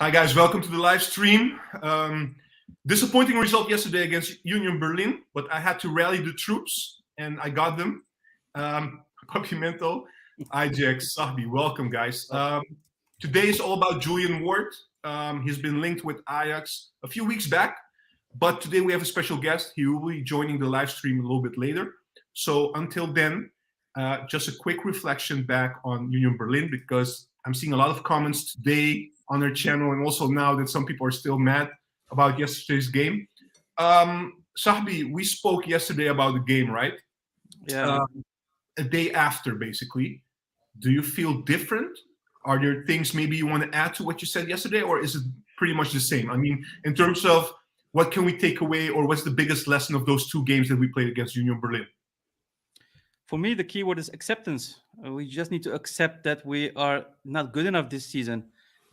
Hi guys, welcome to the live stream. Disappointing result yesterday against Union Berlin, but I had to rally the troops and I got them. Papimento, Eyejax, Sahbi, welcome guys. Today is all about Julian Ward. He's been linked with Ajax a few weeks back, but today we have a special guest. He will be joining the live stream a little bit later. So until then, just a quick reflection back on Union Berlin, because I'm seeing a lot of comments today on their channel and also now that some people are still mad about yesterday's game. Sahbi, we spoke yesterday about the game, right? Yeah. A day after, basically. Do you feel different? Are there things maybe you want to add to what you said yesterday, or is it pretty much the same? I mean, in terms of what can we take away, or what's the biggest lesson of those two games that we played against Union Berlin? For me, the key word is acceptance. We just need to accept that we are not good enough this season.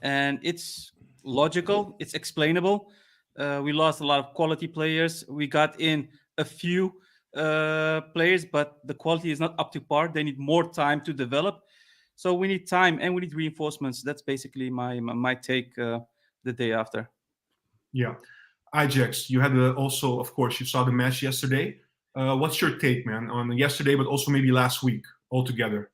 And it's logical, it's explainable. We lost a lot of quality players. We got in a few players, but the quality is not up to par. They need more time to develop. So we need time and we need reinforcements. That's basically my take the day after. Yeah. Ajax, you had also, of course, you saw the match yesterday. What's your take, man, on yesterday, but also maybe last week altogether?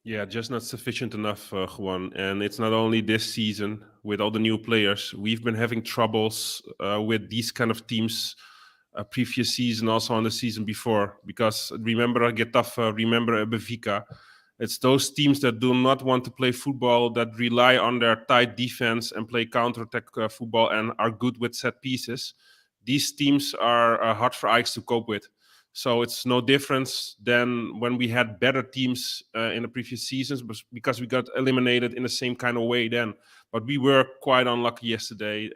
Yeah, just not sufficient enough, Juan. And it's not only this season with all the new players. We've been having troubles with these kind of teams previous season, also on the season before. Because remember Getafe, remember Benfica. It's those teams that do not want to play football, that rely on their tight defense and play counter-attack football and are good with set pieces. These teams are hard for Ajax to cope with. So it's no difference than when we had better teams in the previous seasons, because we got eliminated in the same kind of way then. But we were quite unlucky yesterday.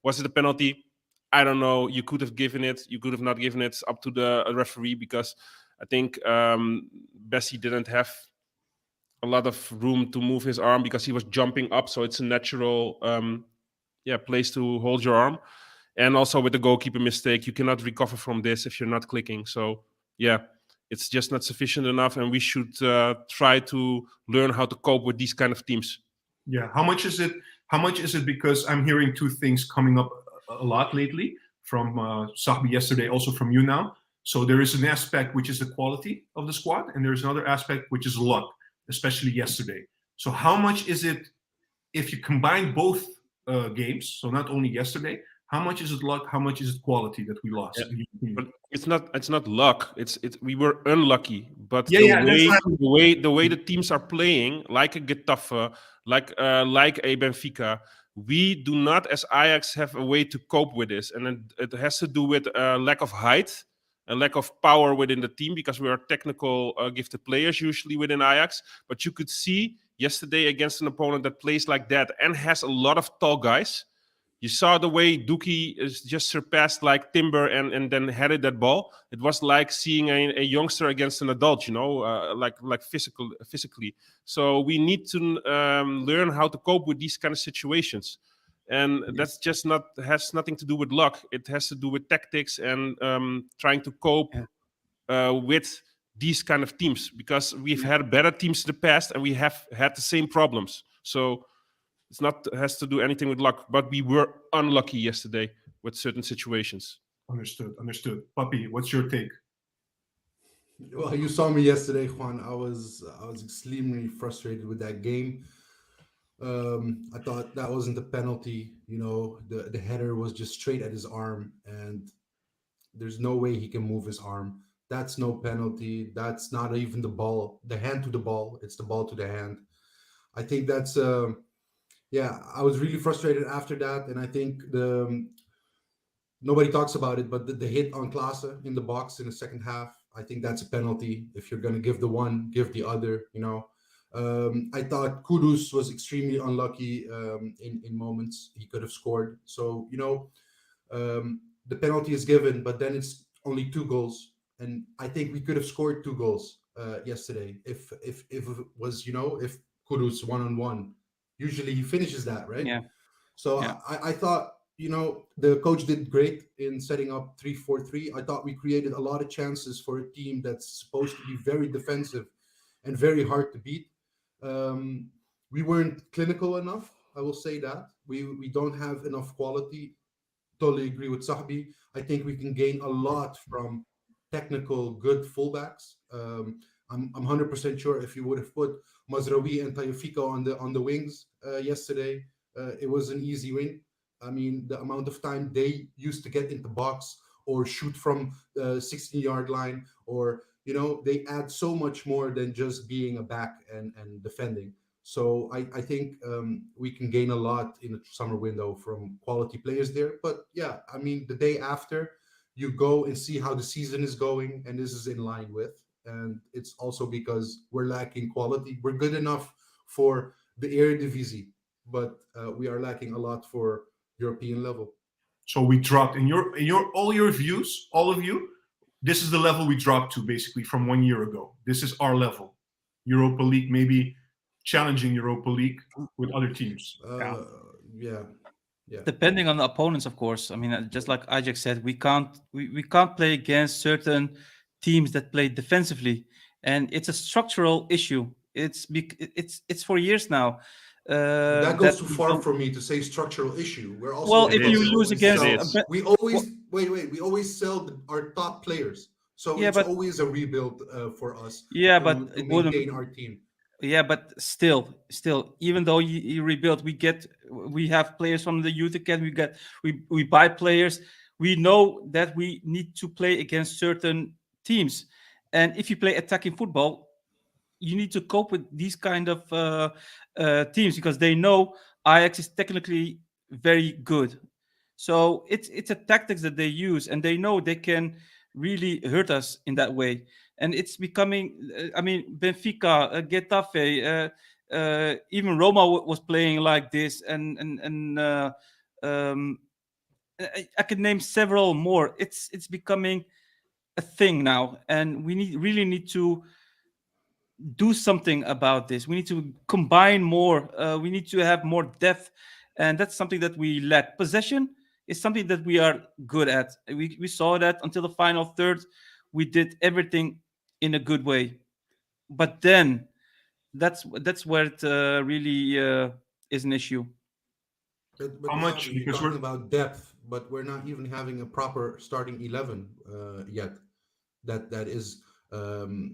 Was it a penalty? I don't know. You could have given it. You could have not given it. It's up to the referee, because I think Bessie didn't have a lot of room to move his arm because he was jumping up. So it's a natural place to hold your arm. And also with the goalkeeper mistake, you cannot recover from this if you're not clicking. So, yeah, it's just not sufficient enough. And we should try to learn how to cope with these kind of teams. Yeah. How much is it? Because I'm hearing two things coming up a lot lately from Sahbi yesterday, also from you now. So there is an aspect which is the quality of the squad, and there's another aspect which is luck, especially yesterday. So how much is it if you combine both games, so not only yesterday, how much is it luck? How much is it quality that we lost? Yeah. But it's not luck. We were unlucky. But the way the teams are playing, like a Getafe, like a Benfica, we do not, as Ajax, have a way to cope with this, and it has to do with lack of height, a lack of power within the team, because we are technical, gifted players usually within Ajax. But you could see yesterday against an opponent that plays like that and has a lot of tall guys. You saw the way Duki is just surpassed like Timber and then headed that ball. It was like seeing a youngster against an adult, like physically. So we need to learn how to cope with these kind of situations. And that's just has nothing to do with luck. It has to do with tactics and trying to cope with these kind of teams, because we've had better teams in the past and we have had the same problems. So it's not has to do anything with luck, but we were unlucky yesterday with certain situations. Understood. Papi, what's your take? Well, you saw me yesterday, Juan. I was extremely frustrated with that game. I thought that wasn't a penalty. The header was just straight at his arm, and there's no way he can move his arm. That's no penalty. That's not even the ball, the hand to the ball. It's the ball to the hand. I think that's I was really frustrated after that, and I think nobody talks about it, but the hit on Klaassen in the box in the second half, I think that's a penalty. If you're going to give the one, give the other. I thought Kudus was extremely unlucky in moments. He could have scored. So the penalty is given, but then it's only 2 goals, and I think we could have scored 2 goals yesterday if it was if Kudus 1-on-1. Usually he finishes that, right? Yeah. So Yeah. I thought, the coach did great in setting up 3-4-3. I thought we created a lot of chances for a team that's supposed to be very defensive and very hard to beat. We weren't clinical enough. I will say that we don't have enough quality. Totally agree with Sahbi. I think we can gain a lot from technical good fullbacks. I'm 100% sure if you would have put Mazraoui and Tagliafico on the wings yesterday, it was an easy win. I mean, the amount of time they used to get into box or shoot from the 16-yard line, or they add so much more than just being a back and defending. So I think we can gain a lot in the summer window from quality players there. But yeah, I mean, the day after, you go and see how the season is going, and this is in line with. And it's also because we're lacking quality. We're good enough for the Eredivisie, but we are lacking a lot for European level. So we dropped in your all your views, all of you. This is the level we dropped to basically from 1 year ago. This is our level. Europa League, maybe challenging Europa League with other teams. Yeah. Depending on the opponents, of course. I mean, just like Ajax said, we can't play against certain teams that play defensively, and it's a structural issue. It's for years now. That goes too we far don't- for me to say structural issue. We're also Well, It if you is. lose It against, is. we always wait. We always sell our top players, so Yeah, it's but- always a rebuild for us. Yeah, to, but to it wouldn't. maintain our team. Yeah, but still, even though you rebuild, we have players from the youth academy. We buy players. We know that we need to play against certain teams, and if you play attacking football, you need to cope with these kind of teams because they know Ajax is technically very good. So it's a tactics that they use, and they know they can really hurt us in that way. And it's becoming, I mean, Benfica, Getafe, even Roma was playing like this, and um, I could name several more. It's becoming a thing now, and we really need to do something about this. We need to combine more. We need to have more depth, and that's something that we lack. Possession is something that we are good at. We saw that until the final third. We did everything in a good way, but then that's where it really is an issue. But How much? Sabi, you're Because talking we're about depth, but we're not even having a proper starting 11 yet. That is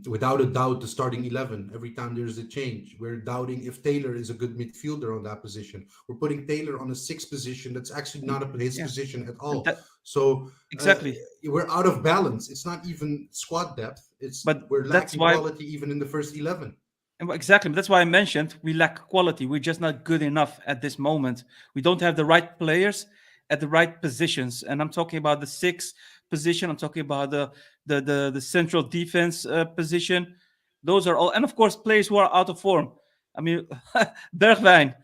without a doubt the starting 11. Every time there's a change, we're doubting if Taylor is a good midfielder on that position. We're putting Taylor on a sixth position that's actually not his Yeah. position at And all. So exactly. we're out of balance. It's not even squad depth. But We're that's lacking why- quality even in the first 11. Exactly. That's why I mentioned we lack quality. We're just not good enough at this moment. We don't have the right players at the right positions. And I'm talking about the sixth position. I'm talking about the central defense position. Those are all, and of course, players who are out of form. I mean, Bergwijn,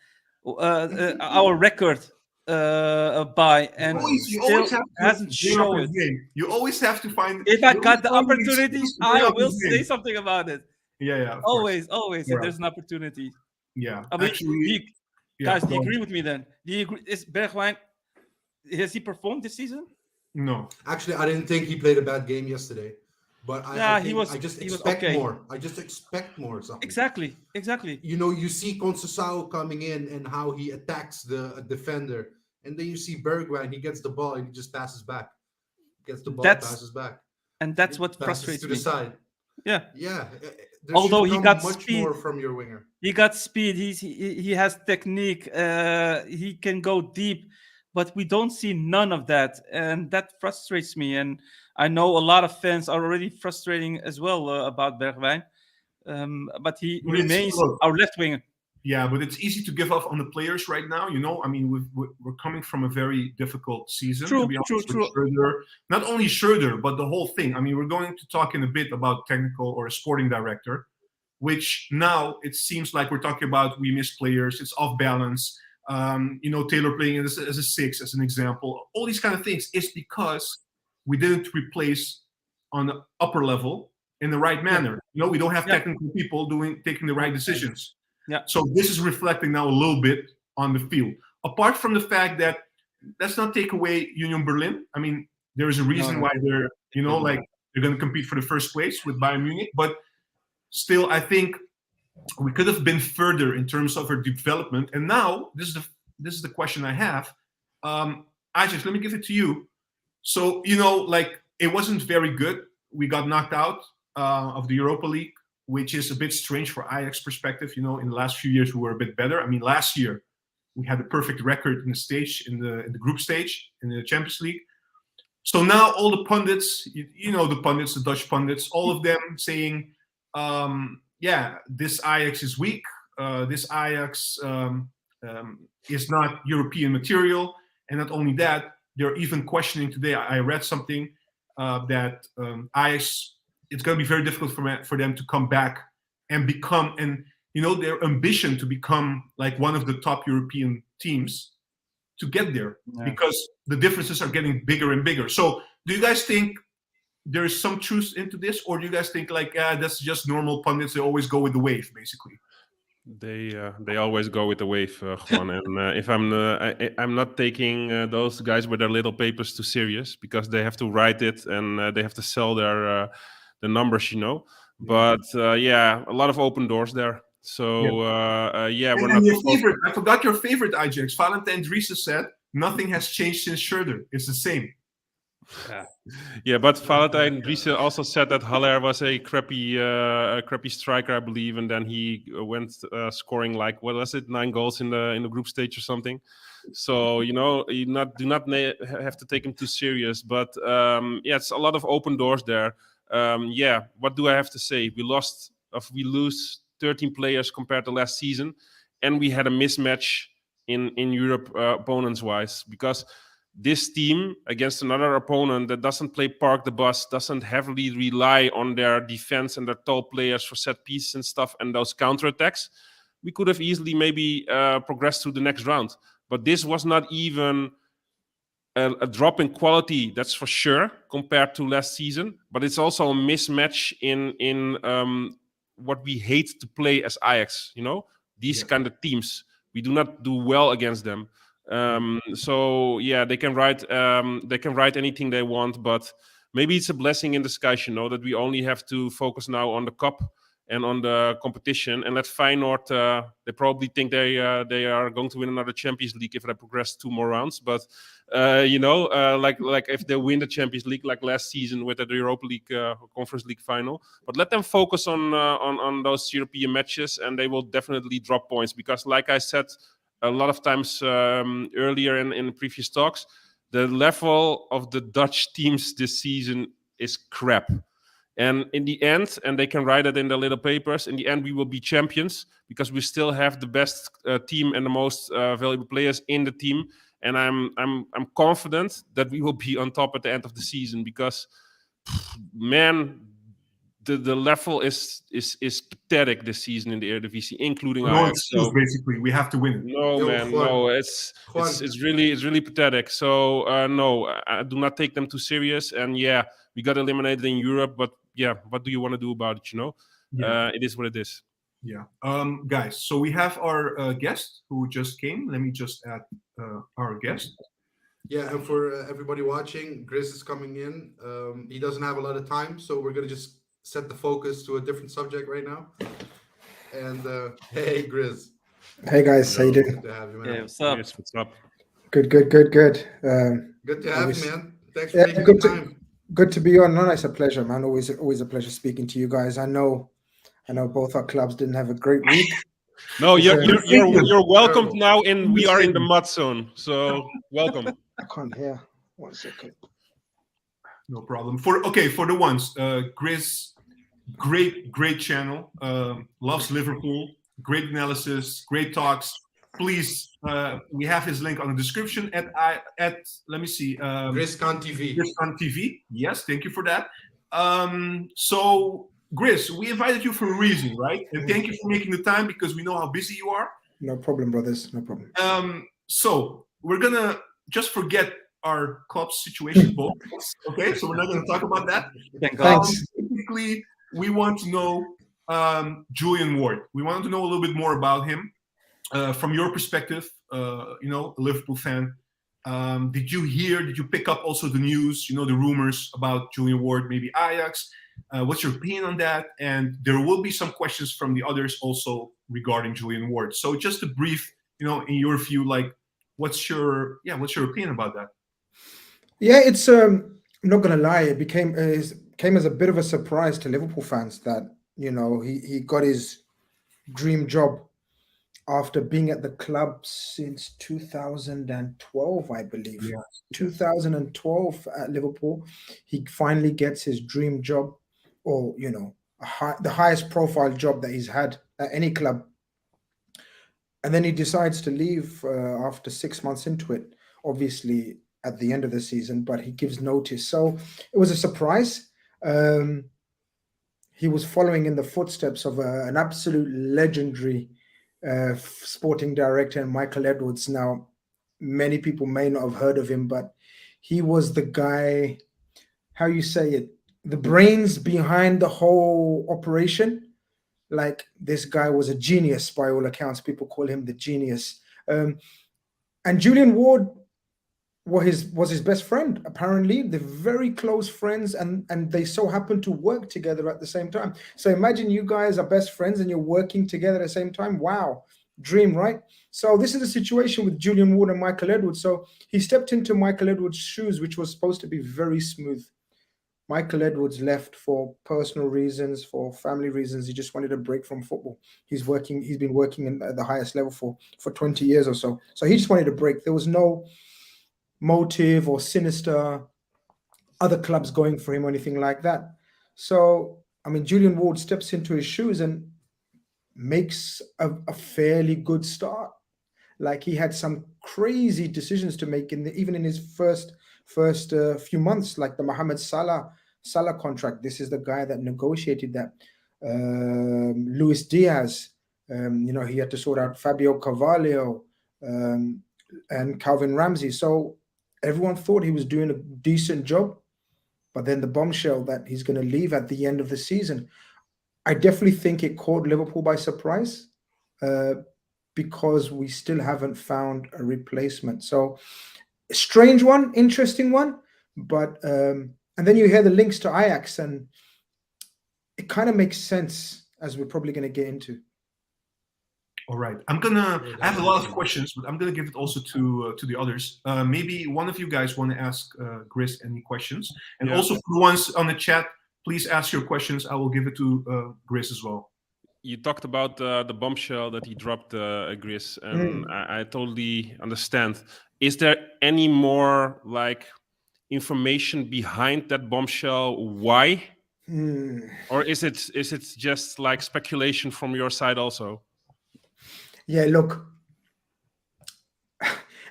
our record by, and you always still have to hasn't bring up shown his it. game. You always have to find. If I you got the always opportunity, have to bring I up will his say game. something about it. Yeah, of course. Always. If Yeah. there's an opportunity. Yeah, I mean, actually, guys, do you go agree on. with me then? Do you agree? Is Bergwijn, has he performed this season? No. Actually, I didn't think he played a bad game yesterday, but Nah, I just he was expect okay. more. I just expect more. Something. Exactly. You see Conceição coming in and how he attacks the defender, and then you see Bergwijn. He gets the ball and he just passes back. Gets the ball, passes back. And that's what Passes frustrates to me. the side. Yeah. Yeah. There Although should he come got much speed. more from your winger. He got speed. He has technique. He can go deep, but we don't see none of that, and that frustrates me. And I know a lot of fans are already frustrating as well about Bergwijn, but he But it's- remains look, our left winger. Yeah, but it's easy to give up on the players right now. I mean, we're coming from a very difficult season. True, to be honest, true. with Schreuder. Not only Schreuder, but the whole thing. I mean, we're going to talk in a bit about technical or a sporting director, which now it seems like we're talking about we miss players. It's off balance. Taylor playing as a six, as an example. All these kind of things is because we didn't replace on the upper level in the right manner. We don't have technical people taking the right decisions. Yeah. So this is reflecting now a little bit on the field. Apart from the fact that, let's not take away Union Berlin. I mean, there is a reason why they're, they're going to compete for the first place with Bayern Munich. But still, I think we could have been further in terms of our development. And now this is the question I have. Ajax, let me give it to you. So, like, it wasn't very good. We got knocked out of the Europa League, which is a bit strange for Ajax perspective. In the last few years, we were a bit better. I mean, last year, we had a perfect record in the group stage, in the Champions League. So now all the pundits, the pundits, the Dutch pundits, all of them saying, this Ajax is weak. This Ajax is not European material. And not only that, they're even questioning today. I read something that Ajax, it's going to be very difficult for them to come back and become, and their ambition to become like one of the top European teams to get there, because the differences are getting bigger and bigger. So do you guys think there is some truth into this, or do you guys think like that's just normal pundits? They always go with the wave, basically. They always go with the wave, Juan. And if I'm not taking those guys with their little papers too serious, because they have to write it and they have to sell their numbers, But a lot of open doors there. So we're not. Your favorite, I forgot your favorite Ajax. Valentijn Driessen said nothing has changed since Schroeder. It's the same. Yeah, but Valentijn Driessen also said that Haller was a crappy striker, I believe, and then he went scoring like, what was it, 9 goals in the group stage or something. So you do not have to take him too serious. But it's a lot of open doors there. What do I have to say? We lose 13 players compared to last season, and we had a mismatch in Europe opponents wise, because this team against another opponent that doesn't play park the bus, doesn't heavily rely on their defense and their tall players for set pieces and stuff and those counterattacks, we could have easily maybe progressed to the next round. But this was not even a drop in quality, that's for sure, compared to last season. But it's also a mismatch in what we hate to play as Ajax. These kind of teams, we do not do well against them. They can write anything they want, but maybe it's a blessing in disguise, that we only have to focus now on the cup and on the competition. And let Feyenoord, they probably think they are going to win another Champions League if they progress 2 more rounds. But like if they win the Champions League like last season with the Europa League Conference League final. But let them focus on those European matches, and they will definitely drop points, because, like I said a lot of times earlier in previous talks, the level of the Dutch teams this season is crap. And in the end, and they can write it in their little papers, in the end we will be champions, because we still have the best team and the most valuable players in the team. And I'm confident that we will be on top at the end of the season, because the level is pathetic this season in the Eredivisie, including Ajax. So basically, we have to win it. No, it's really pathetic. So I do not take them too serious. And we got eliminated in Europe, but what do you want to do about it? It is what it is. Yeah, guys. So we have our guest who just came. Let me just add our guest. Yeah, and for everybody watching, Grizz is coming in. He doesn't have a lot of time, so we're gonna just set the focus to a different subject right now. And hey, Grizz. Hey guys, how you doing? Good to have you, man. Yeah, what's up? Yes, what's up? Good. Good to have you, man. Thanks for taking the time. Good to be on. No, it's a pleasure, man. Always a pleasure speaking to you guys. I know both our clubs didn't have a great week. No, you're welcome now. We are in the mud zone, so welcome. I can't hear. 1 second. No problem. For the ones, Grizz, great channel. Loves Liverpool. Great analysis. Great talks. Please, we have his link on the description at let me see. GrizzCon TV. GrizzCon TV. Yes, thank you for that. So Grizz, we invited you for a reason, right? And thank you for making the time, because we know how busy you are. No problem, brothers. No problem. So we're gonna just forget our club situation, both. Okay, so we're not gonna talk about that. Thanks. Basically, we want to know Julian Ward. We want to know a little bit more about him from your perspective. A Liverpool fan. Did you pick up also the news? The rumors about Julian Ward, maybe Ajax. What's your opinion on that? And there will be some questions from the others also regarding Julian Ward. So just a brief, in your view, like, what's your opinion about that? Yeah, it's I'm not gonna lie, it came as a bit of a surprise to Liverpool fans that he got his dream job after being at the club since 2012, I believe. Yeah. 2012 at Liverpool, he finally gets his dream job, or the highest profile job that he's had at any club, and then he decides to leave after 6 months into it. Obviously, at the end of the season, but he gives notice. So it was a surprise. He was following in the footsteps of an absolute legendary sporting director, Michael Edwards. Now, many people may not have heard of him, but he was the guy, how you say it, the brains behind the whole operation. Like, this guy was a genius by all accounts. People call him the genius. And Julian Ward was his best friend. Apparently, they're very close friends, and they so happen to work together at the same time. So imagine you guys are best friends and you're working together at the same time. Wow, dream, right? So this is the situation with Julian Ward and Michael Edwards. So he stepped into Michael Edwards' shoes, which was supposed to be very smooth. Michael Edwards left for personal reasons, for family reasons. He just wanted a break from football. He's been working at the highest level for 20 years or so. So he just wanted a break. There was no motive or sinister other clubs going for him or anything like that. So, I mean, Julian Ward steps into his shoes and makes a fairly good start. Like, he had some crazy decisions to make even in his first few months, like the Mohamed Salah contract. This is the guy that negotiated that. Luis Diaz, he had to sort out Fabio Carvalho and Calvin Ramsey. So everyone thought he was doing a decent job, but then the bombshell that he's going to leave at the end of the season, I definitely think it caught Liverpool by surprise, because we still haven't found a replacement. So, a strange one, interesting one, but and then you hear the links to Ajax, and it kind of makes sense, as we're probably going to get into. All right, I have a lot of questions, but I'm gonna give it also to the others. Maybe one of you guys want to ask Grizz any questions, and also for the ones on the chat, please ask your questions. I will give it to Grizz as well. You talked about the bombshell that he dropped, Grizz, and I totally understand. Is there any more information behind that bombshell? Why? Or is it just speculation from your side also? Yeah, look,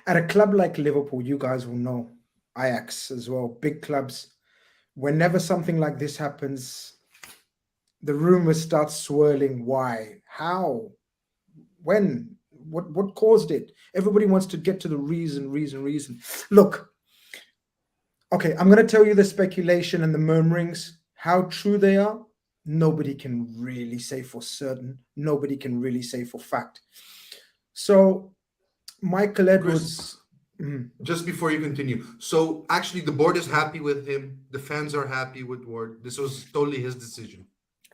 at a club like Liverpool, you guys will know, Ajax as well, big clubs, whenever something like this happens, the rumors start swirling. Why? How? When? What caused it? Everybody wants to get to the reason. Look, okay, I'm going to tell you the speculation and the murmurings. How true they are, nobody can really say for certain. Nobody can really say for fact. So, Michael Edwards... Just before you continue, so actually the board is happy with him. The fans are happy with Ward. This was totally his decision.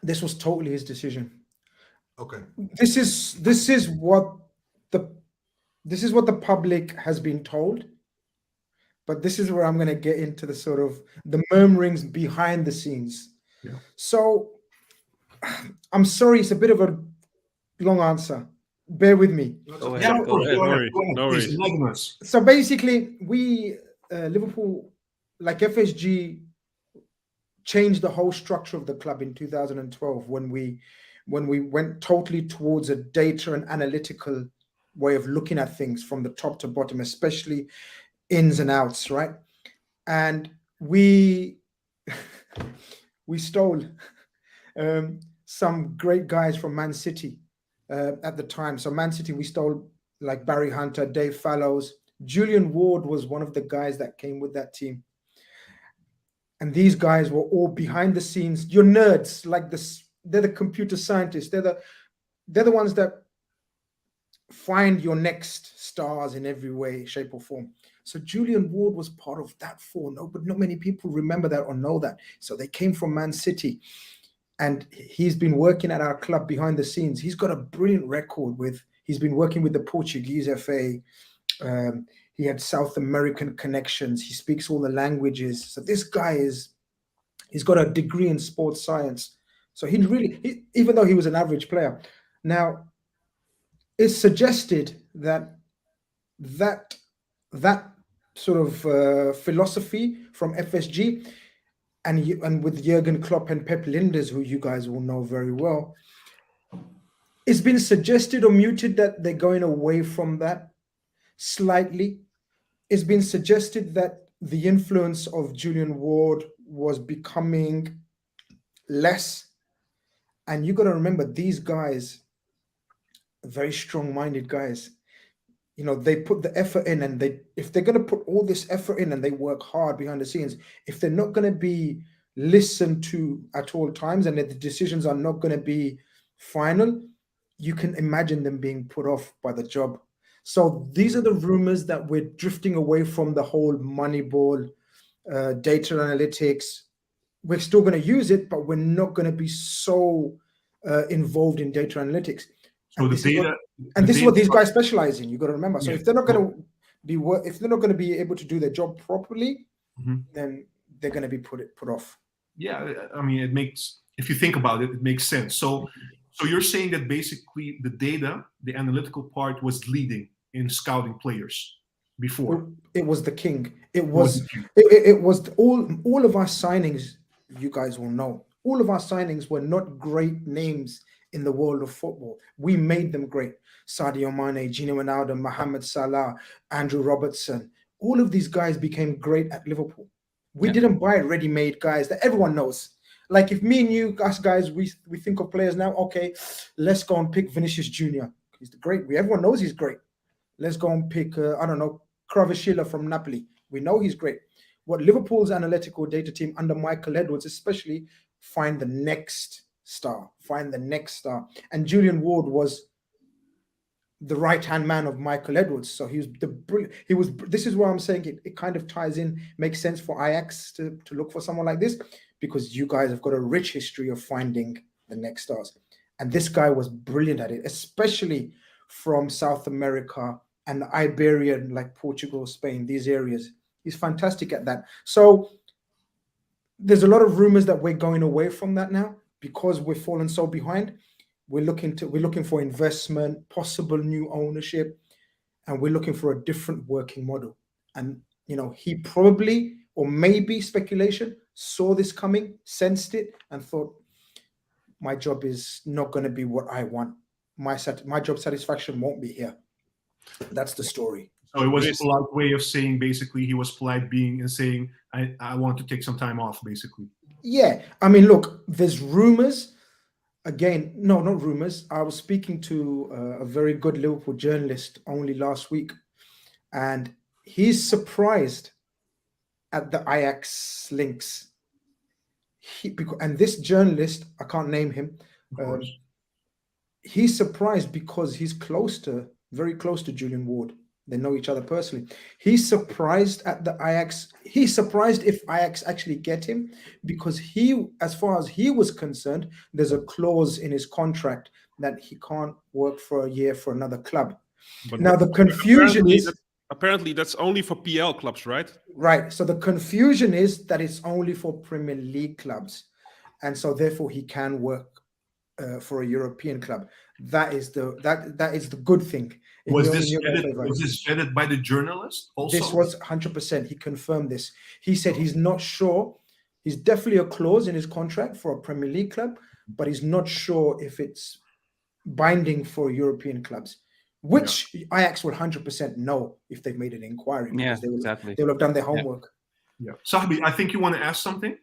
This was totally his decision. Okay. This is what the public has been told, but this is where I'm going to get into the sort of the murmurings behind the scenes. Yeah. So I'm sorry, it's a bit of a long answer. Bear with me. Go ahead. No worries. So basically, we Liverpool, like FSG, changed the whole structure of the club in 2012 when we went totally towards a data and analytical way of looking at things from the top to bottom, especially ins and outs, right? And we stole some great guys from Man City at the time. So Man City, we stole like Barry Hunter, Dave Fallows. Julian Ward was one of the guys that came with that team. And these guys were all behind the scenes. You're nerds, like this. They're the computer scientists. They're the ones that find your next stars in every way, shape, or form. So Julian Ward was part of that four. No, but not many people remember that or know that. So they came from Man City, and he's been working at our club behind the scenes. He's got a brilliant record with. He's been working with the Portuguese FA. He had South American connections. He speaks all the languages. So this guy he's got a degree in sports science. So even though he was an average player, now it's suggested that sort of philosophy from FSG and with Jurgen Klopp and Pep Linders, who you guys will know very well, it's been suggested or muted that they're going away from that slightly. It's been suggested that the influence of Julian Ward was becoming less. And you got to remember, these guys, very strong-minded guys, you know, they put the effort in, and if they're going to put all this effort in and they work hard behind the scenes, if they're not going to be listened to at all times and that the decisions are not going to be final, you can imagine them being put off by the job. So these are the rumors that we're drifting away from the whole Moneyball, data analytics. We're still going to use it, but we're not going to be so involved in data analytics. So and the data, this is what these guys specialize in. You got to remember. So Yeah. if they're not going to if they're not going to be able to do their job properly, then they're going to be put off. Yeah, I mean, it makes, if you think about it, it makes sense. So you're saying that basically the data, the analytical part, was leading in scouting players before. It was the king. It was all of our signings. You guys will know. All of our signings were not great names in the world of football. We made them great. Sadio Mane, Gino Ronaldo, Mohamed Salah, Andrew Robertson. All of these guys became great at Liverpool. We didn't buy ready-made guys that everyone knows. Like if me and you, us guys, we think of players now, okay, let's go and pick Vinicius Jr. He's great. Everyone knows he's great. Let's go and pick, I don't know, Kvaratskhelia from Napoli. We know he's great. What Liverpool's analytical data team under Michael Edwards especially, find the next star. And Julian Ward was the right-hand man of Michael Edwards. So he was this is where I'm saying it kind of ties in, makes sense for Ajax to look for someone like this, because you guys have got a rich history of finding the next stars. And this guy was brilliant at it, especially from South America and Iberian, like Portugal, Spain, these areas. He's fantastic at that. So there's a lot of rumors that we're going away from that now because we've fallen so behind. We're looking for investment, possible new ownership, and we're looking for a different working model. And you know, he probably, or maybe speculation, saw this coming, sensed it, and thought, my job is not going to be what I want. My job satisfaction won't be here. That's the story. So it was a polite way of saying, basically, he was polite being and saying, I want to take some time off, basically. Yeah. I mean, look, there's rumors. Again, no, not rumors. I was speaking to a very good Liverpool journalist only last week, and he's surprised at the Ajax links. And this journalist, I can't name him, he's surprised because he's very close to Julian Ward. They know each other personally. He's surprised at the Ajax. He's surprised if Ajax actually get him, because as far as he was concerned, there's a clause in his contract that he can't work for a year for another club. But now the confusion is... Apparently that's only for PL clubs, right? Right. So the confusion is that it's only for Premier League clubs. And so therefore he can work for a European club. That is the good thing. Was this vetted by the journalist also? This was 100%. He confirmed this. He said he's not sure. He's definitely a clause in his contract for a Premier League club, but he's not sure if it's binding for European clubs, which Ajax will 100% know if they've made an inquiry. Yeah, exactly. They will have done their homework. Yeah. Sahbi, I think you want to ask something.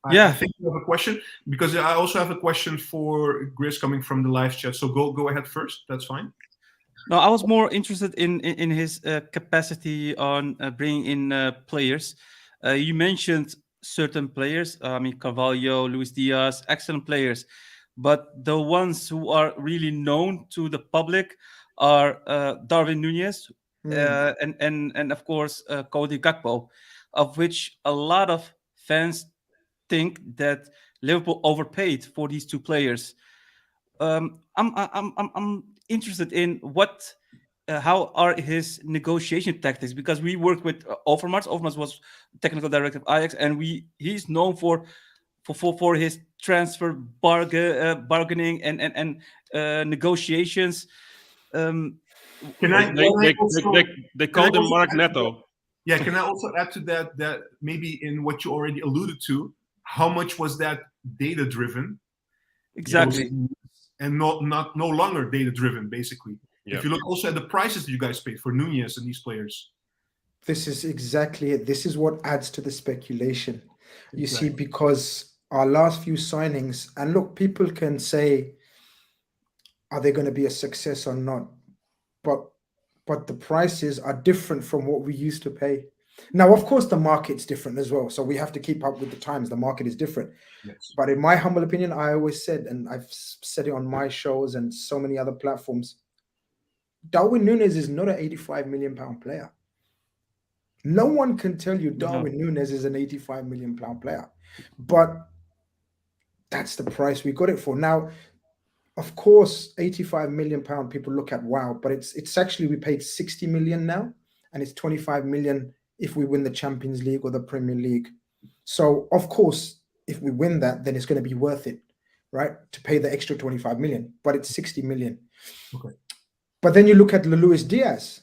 I think you have a question, because I also have a question for Grizz coming from the live chat. So go ahead first. That's fine. No, I was more interested in his capacity on bringing in players. You mentioned certain players. I mean, Carvalho, Luis Diaz, excellent players. but the ones who are really known to the public are Darwin Nunez and of course Cody Gakpo, of which a lot of fans think that Liverpool overpaid for these two players. I'm interested in how are his negotiation tactics, because we worked with Overmars. Overmars was technical director of Ajax, and he's known for his transfer bargaining and negotiations. They called him Mark Netto. Yeah, can I also add to that maybe in what you already alluded to, how much was that data driven? Exactly. And no longer data driven, basically. Yeah. If you look also at the prices that you guys paid for Nunez and these players. This is exactly it. This is what adds to the speculation. You Exactly. see, because our last few signings, and look, people can say, are they going to be a success or not? But the prices are different from what we used to pay. Now, of course, the market's different as well. So we have to keep up with the times. The market is different. Yes. But in my humble opinion, I always said, and I've said it on my shows and so many other platforms, Darwin Nunez is not an 85 million pound player. No one can tell you Darwin Nunez is an 85 million pound player. But that's the price we got it for. Now, of course, 85 million pound, people look at, wow, but it's actually, we paid 60 million now, and it's 25 million if we win the Champions League or the Premier League. So, of course, if we win that, then it's going to be worth it, right? To pay the extra 25 million, but it's 60 million. Okay. But then you look at Luis Diaz.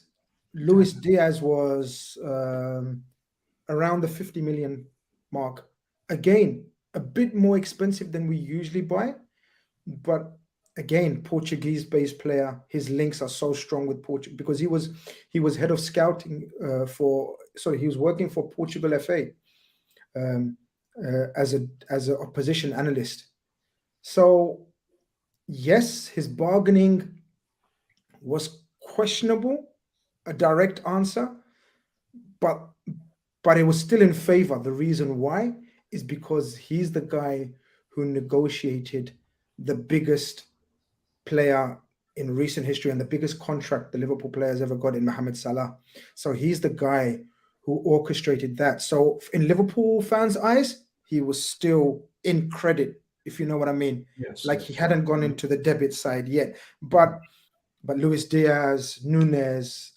Luis Diaz was around the 50 million mark. Again, a bit more expensive than we usually buy, but again, Portuguese-based player. His links are so strong with Portugal because he was head of scouting he was working for Portugal FA as a opposition analyst. So yes, his bargaining was questionable, a direct answer, but it was still in favor. The reason why is because he's the guy who negotiated the biggest player in recent history and the biggest contract the Liverpool players ever got in Mohamed Salah. So he's the guy who orchestrated that. So in Liverpool fans' eyes, he was still in credit, if you know what I mean. Yes. Like he hadn't gone into the debit side yet. But Luis Diaz, Nunez,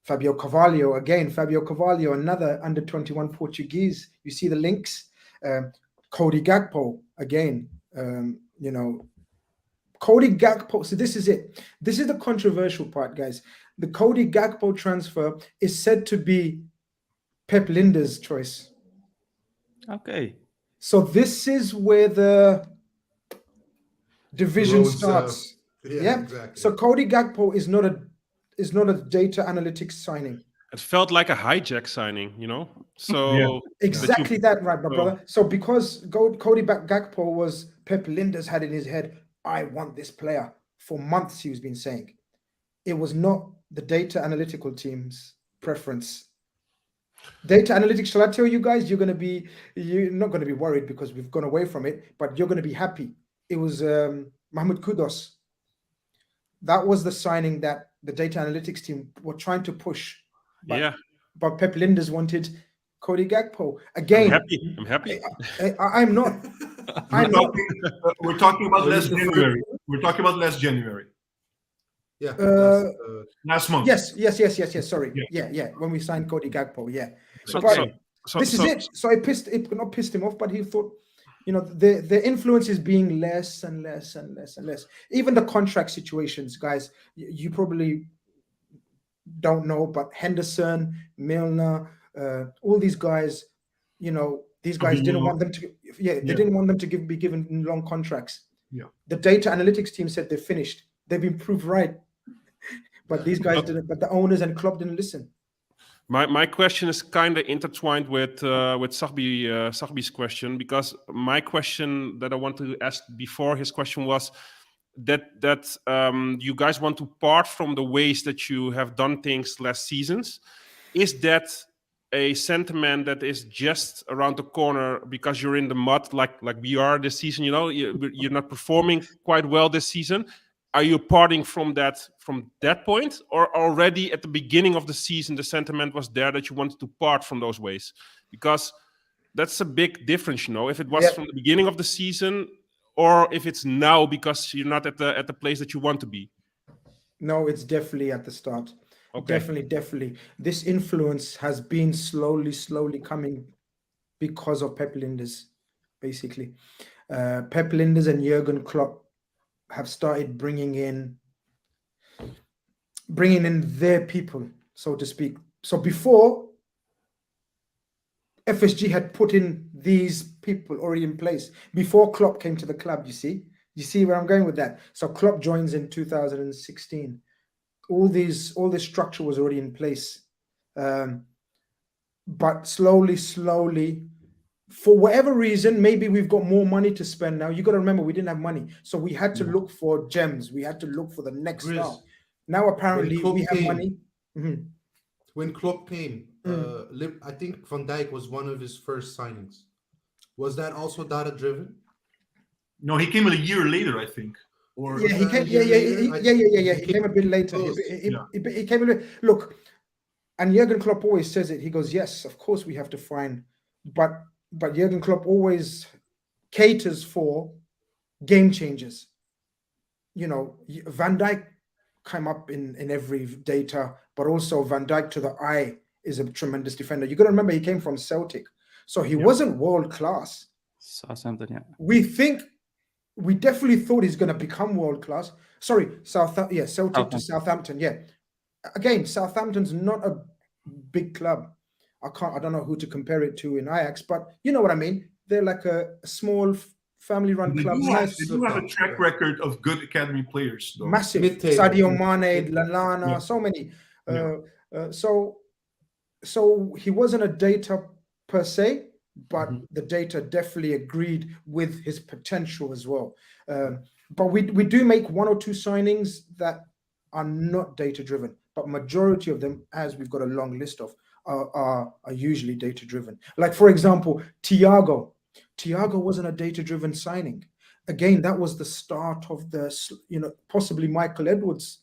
Fabio Carvalho, another under 21 Portuguese. You see the links. Cody Gakpo, again, Cody Gakpo. So this is it. This is the controversial part, guys. The Cody Gakpo transfer is said to be Pep Linda's choice. Okay. So this is where the division starts. Yeah. Exactly. So Cody Gakpo is not a data analytics signing. It felt like a Ajax signing, So exactly that, right, my brother. So because Cody Gakpo was Pep Linda's had in his head, I want this player. For months he was been saying. It was not the data analytical team's preference. Data analytics, shall I tell you guys, you're not going to be worried because we've gone away from it, but you're going to be happy. It was Mahmoud Kudus. That was the signing that the data analytics team were trying to push. But Pep Linders wanted Cody Gakpo. Again, I'm happy. I'm not. We're talking about last January. We're talking about last January. Yeah. Last month. Yes. Sorry. Yeah. When we signed Cody Gakpo, yeah. So this is it. So it not pissed him off, but he thought, the influence is being less and less and less and less. Even the contract situations, guys, you probably don't know, but Henderson, Milner, all these guys, these guys didn't want them to. They didn't want them to be given long contracts. Yeah. The data analytics team said they're finished. They've been proved right, but these guys didn't. But the owners and club didn't listen. My question is kind of intertwined with Sahbi's question, because my question that I want to ask before his question was that you guys want to part from the ways that you have done things last seasons. Is that a sentiment that is just around the corner because you're in the mud, like we are this season. You're not performing quite well this season. Are you parting from that point, or already at the beginning of the season the sentiment was there that you wanted to part from those ways? Because that's a big difference, if it was from the beginning of the season, or if it's now because you're not at the place that you want to be. No, it's definitely at the start. Okay. Definitely. This influence has been slowly coming because of Pep Linders, basically. Pep Linders and Jurgen Klopp have started bringing in their people, so to speak. So before, FSG had put in these people already in place before Klopp came to the club. You see where I'm going with that? So Klopp joins in 2016. All this structure was already in place, but slowly, for whatever reason, maybe we've got more money to spend now. You got to remember, we didn't have money, so we had to look for gems. We had to look for the next star. Now apparently we have money. Mm-hmm. When Klopp came, I think Van Dijk was one of his first signings. Was that also data driven? No, he came a year later, I think. Or he came. He came a bit later. He came a bit. Look, and Jurgen Klopp always says it. He goes, "Yes, of course we have to find," but Jurgen Klopp always caters for game changers. Van Dijk came up in every data, but also Van Dijk to the eye is a tremendous defender. You got to remember he came from Celtic, so he wasn't world class. Southampton, yeah. We definitely thought he's going to become world class. Sorry, Celtic to Southampton. Yeah, again, Southampton's not a big club. I don't know who to compare it to in Ajax, but you know what I mean. They're like a small family-run club. They do have a track record of good academy players, though. Massive. Sadio Mane, Lallana, so many. So he wasn't a data per se, but the data definitely agreed with his potential as well. But we do make one or two signings that are not data driven, but majority of them, as we've got a long list of, are usually data driven. Like, for example, Thiago wasn't a data driven signing. Again, that was the start of the, possibly Michael Edwards,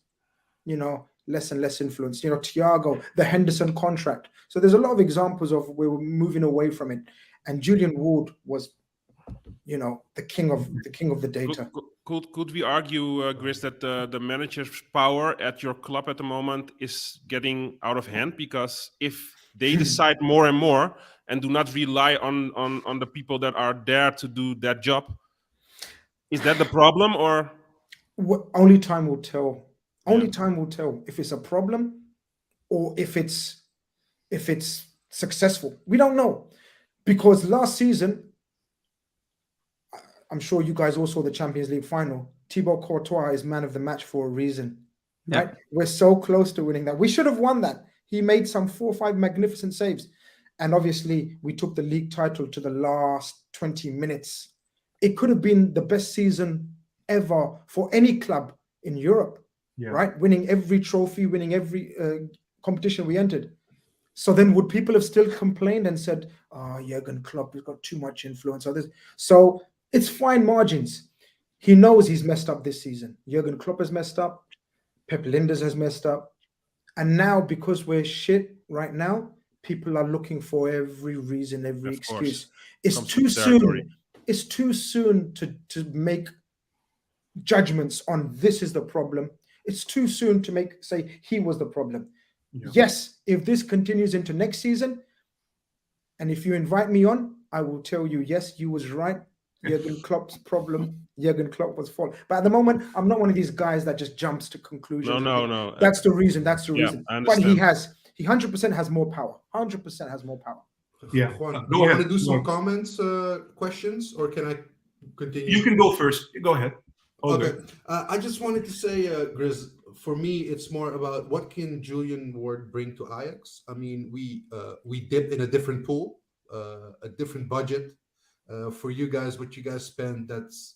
less and less influence. Thiago, the Henderson contract. So there's a lot of examples of where we're moving away from it. And Julian Ward was, the king of the data. Could we argue, Grizz, that the manager's power at your club at the moment is getting out of hand? Because if they decide more and more and do not rely on the people that are there to do that job, is that the problem, or? Only time will tell. Only time will tell if it's a problem or if it's successful. We don't know, because last season, I'm sure you guys all saw the Champions League final. Thibaut Courtois is man of the match for a reason, right? We're so close to winning that. We should have won that. He made some 4 or 5 magnificent saves. And obviously, we took the league title to the last 20 minutes. It could have been the best season ever for any club in Europe, right? Winning every trophy, winning every competition we entered. So then would people have still complained and said, Jurgen Klopp has got too much influence on this? So it's fine margins. He knows he's messed up this season. Jurgen Klopp has messed up. Pep Linders has messed up. And now, because we're shit right now, people are looking for every reason, every excuse. It's too soon. It's too soon to make judgments on this is the problem. It's too soon to say he was the problem. Yes, if this continues into next season, and if you invite me on, I will tell you, yes, you was right. Jurgen Klopp's problem. Jurgen Klopp was fault. But at the moment, I'm not one of these guys that just jumps to conclusions. No. That's the reason. That's the reason. But he 100% has more power. 100% has more power. Yeah. Juan, do you want to do some comments, questions, or can I continue? You can go first. Go ahead. Okay. I just wanted to say, Grizz, for me, it's more about what can Julian Ward bring to Ajax. I mean, we dipped in a different pool, a different budget. For you guys, what you guys spend, that's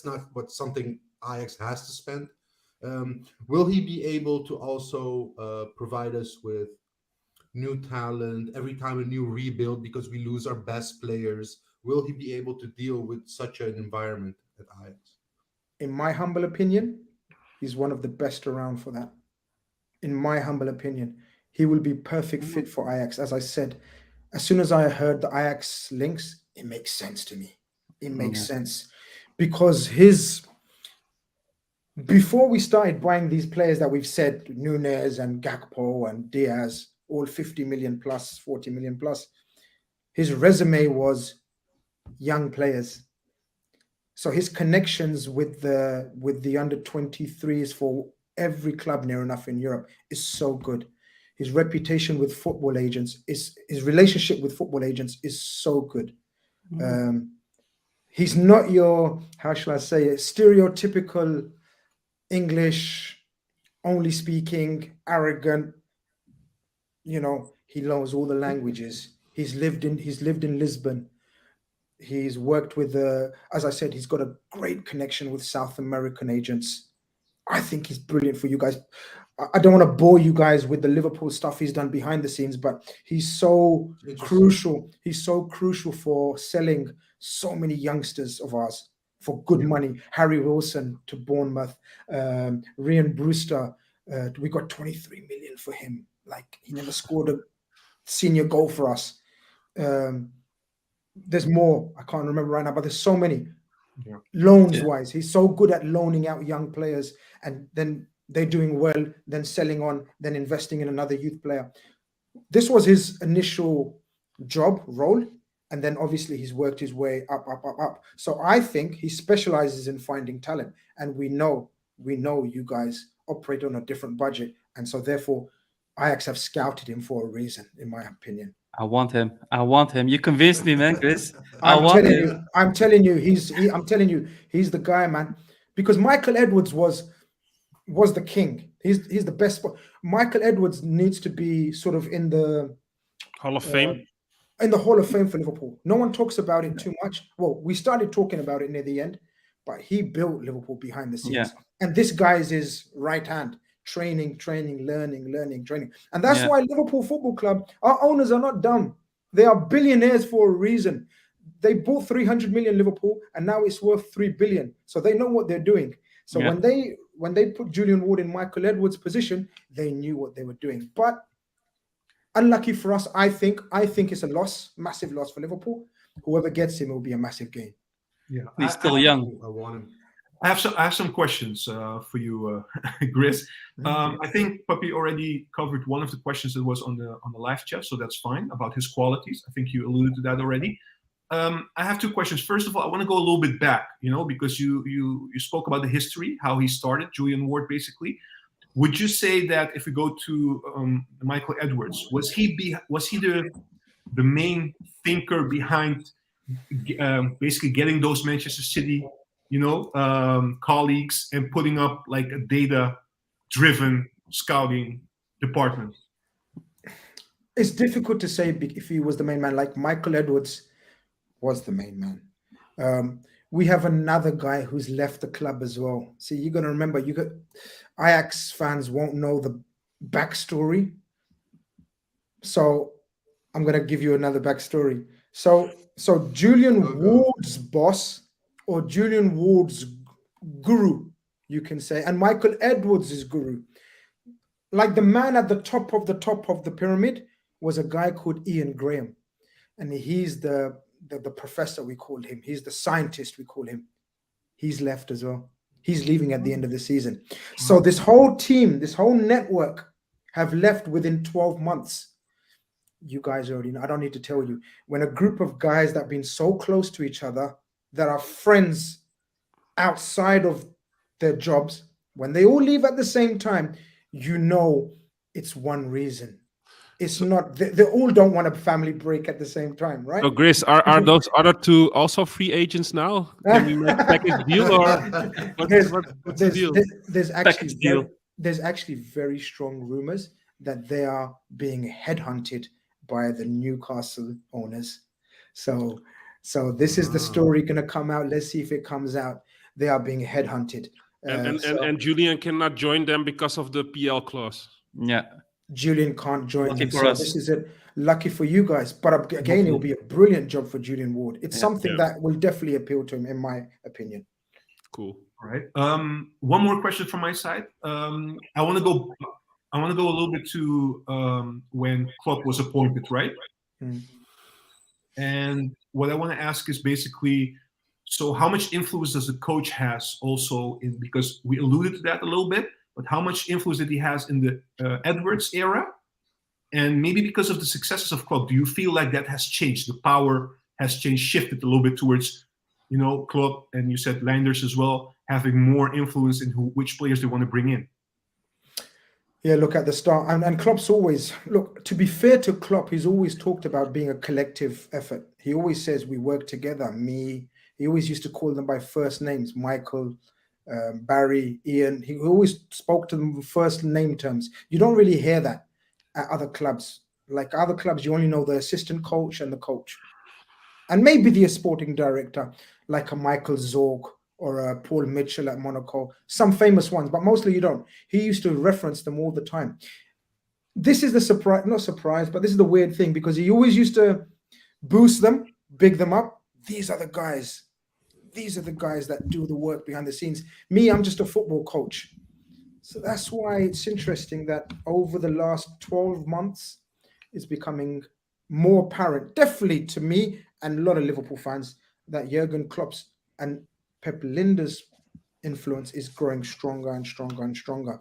not what something Ajax has to spend. Will he be able to also provide us with new talent, every time a new rebuild because we lose our best players. Will he be able to deal with such an environment at Ajax? In my humble opinion, he's one of the best around for that. In my humble opinion, he will be perfect fit for Ajax. As I said, as soon as I heard the Ajax links, it makes sense to me. It makes sense because before we started buying these players that we've said, Nunes and Gakpo and Diaz, all 50 million plus, 40 million plus, his resume was young players. So his connections with the under 23s for every club near enough in Europe is so good. His reputation with football agents his relationship with football agents is so good. He's not your, how shall I say it, stereotypical English only speaking, arrogant. You know, he knows all the languages. He's lived in Lisbon. He's worked with as I said, he's got a great connection with South American agents. I think he's brilliant for you guys. I don't want to bore you guys with the Liverpool stuff he's done behind the scenes, but he's so crucial. He's so crucial for selling so many youngsters of ours for good money. Harry Wilson to Bournemouth, Ryan Brewster. We got 23 million for him. Like, he never scored a senior goal for us. There's more. I can't remember right now, but there's so many. Loans wise, he's so good at loaning out young players, and then they're doing well, then selling on, then investing in another youth player. This was his initial role, and then obviously he's worked his way up. So I think he specializes in finding talent, and we know you guys operate on a different budget, and so therefore Ajax have scouted him for a reason, in my opinion. I want him. You convinced me, man, Grizz. I'm telling you, he's the guy, man. Because Michael Edwards was the king. He's the best. Michael Edwards needs to be sort of in the Hall of Fame. In the Hall of Fame for Liverpool. No one talks about it too much. Well, we started talking about it near the end, but he built Liverpool behind the scenes. Yeah. And this guy is his right hand. Training, learning, training. And that's why Liverpool Football Club, our owners are not dumb. They are billionaires for a reason. They bought 300 million Liverpool, and now it's worth 3 billion. So they know what they're doing. So when they put Julian Ward in Michael Edwards' position, they knew what they were doing. But unlucky for us, I think it's a loss, massive loss for Liverpool. Whoever gets him will be a massive gain. Yeah, he's still young. I want him. I have some questions for you, Grizz. I think Papi already covered one of the questions that was on the live chat, so that's fine, about his qualities. I think you alluded to that already. I have two questions. First of all, I want to go a little bit back, because you spoke about the history, how he started, Julian Ward, basically. Would you say that if we go to Michael Edwards, was he the main thinker behind basically getting those Manchester City colleagues and putting up like a data-driven scouting department? It's difficult to say if he was the main man. Like, Michael Edwards was the main man. We have another guy who's left the club as well. See, you're going to remember, Ajax fans won't know the backstory. So I'm going to give you another backstory. So Julian Ward's boss, or Julian Ward's guru, you can say, and Michael Edwards' guru. Like, the man at the top of the pyramid was a guy called Ian Graham. And he's the professor, we call him. He's the scientist, we call him. He's left as well. He's leaving at the end of the season. So this whole team, this whole network have left within 12 months. You guys already know. I don't need to tell you. When a group of guys that have been so close to each other, that are friends outside of their jobs, when they all leave at the same time, it's one reason. It's not, they all don't want a family break at the same time, right? So, Grizz, are those other two also free agents now? Can we make a package deal, or what's the deal? There's actually very strong rumors that they are being headhunted by the Newcastle owners. So this is the story going to come out. Let's see if it comes out. They are being headhunted. And Julian cannot join them because of the PL clause. Yeah. Julian can't join Lucky him. for So us. this is it. Lucky for you guys. But again, it will be a brilliant job for Julian Ward. It's something that will definitely appeal to him, in my opinion. Cool. All right. One more question from my side. I want to go a little bit to when Klopp was appointed, right? And what I want to ask is basically, so how much influence does the coach has also in, because we alluded to that a little bit, but how much influence did he has in the Edwards era? And maybe because of the successes of Klopp, do you feel like that has changed? The power has changed, shifted a little bit towards, Klopp, and you said Landers as well, having more influence in which players they want to bring in. Yeah, look at the start. And Klopp's always, look, to be fair to Klopp, he's always talked about being a collective effort. He always says we work together, me. He always used to call them by first names, Michael, Barry, Ian. He always spoke to them with first name terms. You don't really hear that at other clubs. Like other clubs, you only know the assistant coach and the coach. And maybe the sporting director, like a Michael Zorg or a Paul Mitchell at Monaco, some famous ones, but mostly you don't. He used to reference them all the time. This is the surprise, not surprise, but this is the weird thing, because he always used to boost them, big them up. These are the guys. These are the guys that do the work behind the scenes. Me, I'm just a football coach. So that's why it's interesting that over the last 12 months, it's becoming more apparent, definitely to me and a lot of Liverpool fans, that Jurgen Klopp's and Pep Linder's influence is growing stronger and stronger and stronger.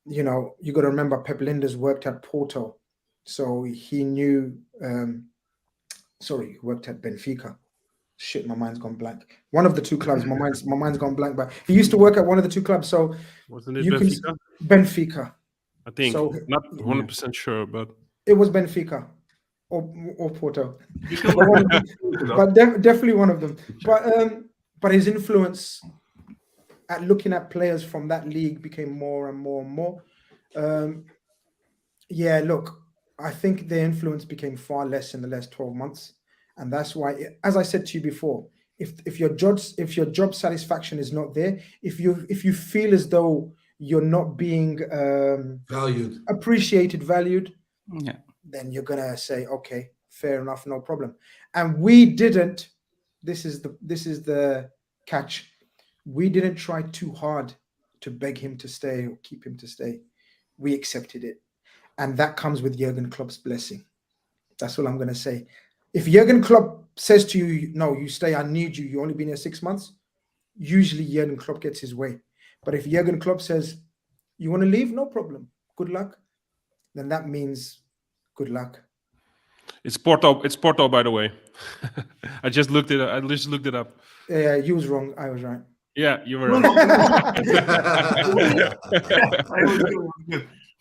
You got to remember Pep Linder's worked at Porto, so he knew. He worked at Benfica. Shit, my mind's gone blank. One of the two clubs. My mind's gone blank. But he used to work at one of the two clubs. So wasn't it Benfica? Benfica. I think. So, not 100% sure, but it was Benfica or Porto. but definitely one of them. But his influence at looking at players from that league became more and more and more. Yeah, look, I think the influence became far less in the last 12 months. And that's why, as I said to you before, if your job satisfaction is not there, if you feel as though you're not being valued, appreciated, valued, yeah, then you're gonna say, okay, fair enough, no problem. And we didn't. This is the catch. We didn't try too hard to beg him to stay or keep him to stay. We accepted it, and that comes with Jurgen Klopp's blessing. That's all I'm gonna say. If Jurgen Klopp says to you, no, you stay, I need you, you've only been here 6 months, usually Jurgen Klopp gets his way. But if Jurgen Klopp says, you want to leave? No problem. Good luck. Then that means good luck. it's Porto. It's Porto, by the way. I just looked it up. Yeah, you was wrong. I was right. Yeah, you were right.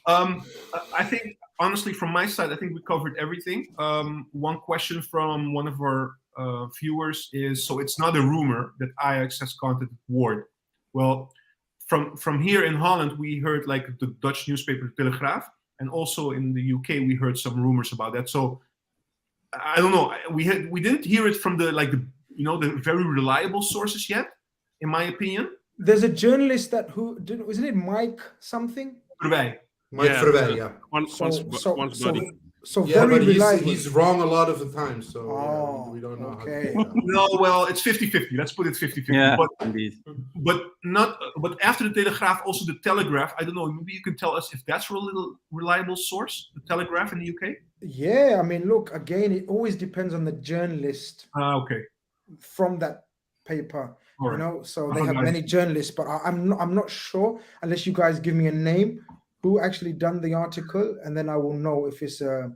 I think, honestly, from my side, I think we covered everything. One question from one of our viewers is, so it's not a rumor that Ajax has contacted Ward. Well, from here in Holland, we heard like the Dutch newspaper De Telegraaf, and also in the UK, we heard some rumors about that. So I don't know. We didn't hear it from the very reliable sources yet, in my opinion. There's a journalist wasn't it Mike something? Verwij. Mike Verwij, yeah. Once buddy. So yeah, very but reliable. he's wrong a lot of the time, so we don't know okay. how to do that. No, well, it's 50-50. Let's put it 50-50. Yeah, but, indeed. But after the Telegraaf, also the Telegraph. I don't know. Maybe you can tell us if that's a little reliable source, the Telegraph in the UK. Yeah, I mean, look, again, it always depends on the journalist. Okay. From that paper, right. So they have many journalists, but I'm not sure unless you guys give me a name who actually done the article, and then I will know if it's a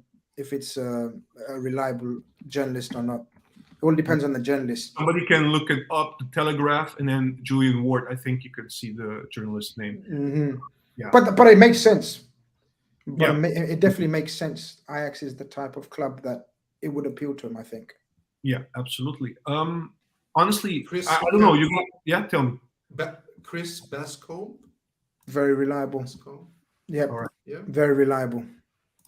reliable journalist or not. It all depends on the journalist. Somebody can look it up, the Telegraph, and then Julian Ward. I think you can see the journalist name. Mm-hmm. Yeah, but it makes sense. But yeah, it definitely makes sense. Ajax is the type of club that it would appeal to him, I think. Yeah, absolutely. Honestly, Chris, I don't know. Tell me. Chris Basco. Very reliable. Yeah, right. Yeah, very reliable.